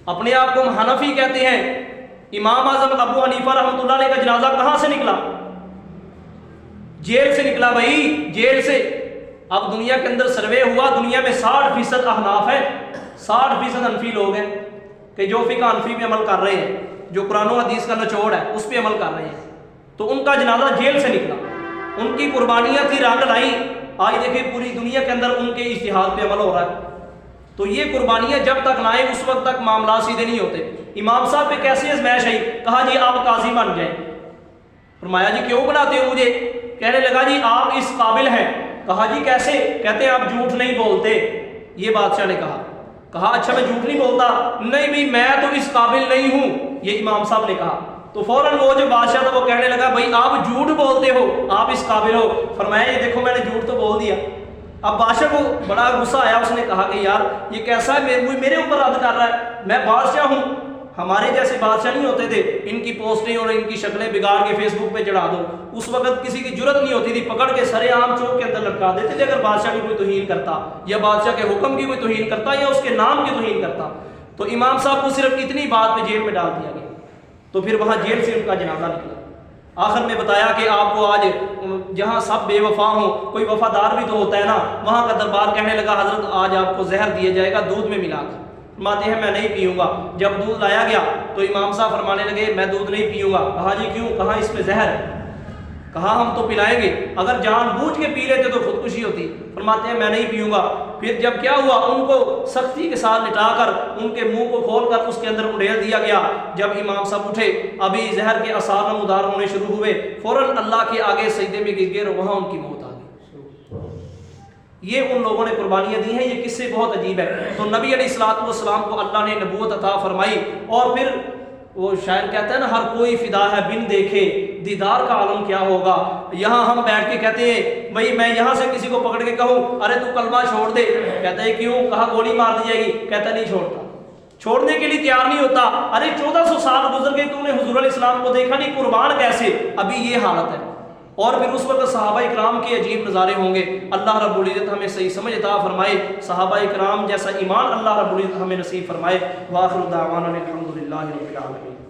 اپنے آپ کو ہم حنفی کہتے ہیں۔ امام اعظم ابو حنیفہ رحمۃ اللہ علیہ کا جنازہ کہاں سے نکلا؟ جیل سے نکلا بھائی، جیل سے۔ اب دنیا کے اندر سروے ہوا، دنیا میں 60% احناف ہے، 60% حنفی لوگ ہیں کہ جو فقہ حنفی پہ عمل کر رہے ہیں، جو قرآن و حدیث کا نچوڑ ہے اس پہ عمل کر رہے ہیں۔ تو ان کا جنازہ جیل سے نکلا، ان کی قربانیاں تھی رنگ لائی، آج دیکھیں پوری دنیا کے اندر ان کے اجتہاد پہ عمل ہو رہا ہے۔ تو یہ قربانیاں جب تک لائیں اس وقت تک معاملات سیدھے نہیں ہوتے۔ امام صاحب پہ کیسی آزمائش آئی؟ کہا جی آپ قاضی بن جائیں۔ فرمایا جی کیوں بناتے ہو مجھے؟ کہنے لگا جی آپ اس قابل ہیں۔ کہا جی کیسے؟ کہتے ہیں آپ جھوٹ نہیں بولتے۔ یہ بادشاہ نے کہا۔ کہا اچھا میں جھوٹ نہیں بولتا؟ نہیں بھی میں تو اس قابل نہیں ہوں، یہ امام صاحب نے کہا۔ تو فوراً وہ جو بادشاہ تھا وہ کہنے لگا بھائی آپ جھوٹ بولتے ہو، آپ اس قابل ہو۔ فرمایا یہ دیکھو میں نے جھوٹ تو بول دیا۔ اب بادشاہ کو بڑا غصہ آیا، اس نے کہا کہ یار یہ کیسا ہے، میرے اوپر رد کر رہا ہے، میں بادشاہ ہوں۔ ہمارے جیسے بادشاہ نہیں ہوتے تھے، ان کی پوسٹیں اور ان کی شکلیں بگاڑ کے فیس بک پہ چڑھا دو۔ اس وقت کسی کی جرت نہیں ہوتی تھی، پکڑ کے سرے عام چوک کے اندر لٹکا دیتے تھے اگر بادشاہ کی کوئی توہین کرتا، یا بادشاہ کے حکم کی کوئی توہین کرتا، یا اس کے نام کی توہین کرتا۔ تو امام صاحب کو صرف اتنی بات پہ جیل میں ڈال دیا گیا۔ تو پھر وہاں جیل سے ان کا جنازہ نکلا۔ آخر میں بتایا کہ آپ کو آج جہاں سب بے وفا ہوں کوئی وفادار بھی تو ہوتا ہے نا، وہاں کا دربار کہنے لگا حضرت آج آپ کو زہر دیا جائے گا دودھ میں ملا کر۔ فرماتے ہیں میں نہیں پیوں گا۔ جب دودھ لایا گیا تو امام صاحب فرمانے لگے میں دودھ نہیں پیوں گا۔ کہا جی کیوں؟ کہا اس میں زہر ہے۔ کہا ہم تو پلائیں گے، اگر جان بوجھ کے پی لیتے تو خودکشی ہوتی۔ فرماتے ہیں میں نہیں پیوں گا۔ پھر جب کیا ہوا، ان کو سختی کے ساتھ لٹا کر ان کے منہ کو کھول کر اس کے اندر اڑیل دیا گیا۔ جب امام صاحب اٹھے، ابھی زہر کے اثار نمودار ہونے شروع ہوئے، فوراً اللہ کے آگے سجدے میں گر گئے اور وہاں ان کی موت آ گئی۔ یہ ان لوگوں نے قربانیاں دی ہیں۔ یہ قصے بہت عجیب ہے۔ تو نبی علیہ الصلوۃ والسلام کو اللہ نے نبوت عطا فرمائی، اور پھر وہ شاعر کہتا ہے نا ہر کوئی فدا ہے بن دیکھے دیدار کا عالم کیا ہوگا۔ یہاں ہم بیٹھ کے کہتے ہیں بھائی میں یہاں سے کسی کو پکڑ کے کہوں ارے تو کلمہ چھوڑ دے، کہتا ہے کیوں؟ کہا گولی مار دی جائے گی، کہتا نہیں چھوڑتا، چھوڑنے کے لیے تیار نہیں ہوتا۔ ارے 1400 سال گزر گئے، تو نے حضور علیہ السلام کو دیکھا نہیں، قربان کیسے؟ ابھی یہ حالت ہے۔ اور پھر اس وقت صحابہ اکرام کے عجیب نظارے ہوں گے۔ اللہ رب العزت ہمیں صحیح سمجھ عطا فرمائے، صحابہ اکرام جیسا ایمان اللہ رب العزت ہمیں نصیب فرمائے۔ وآخر دعوانا الحمد للہ رب العالمین۔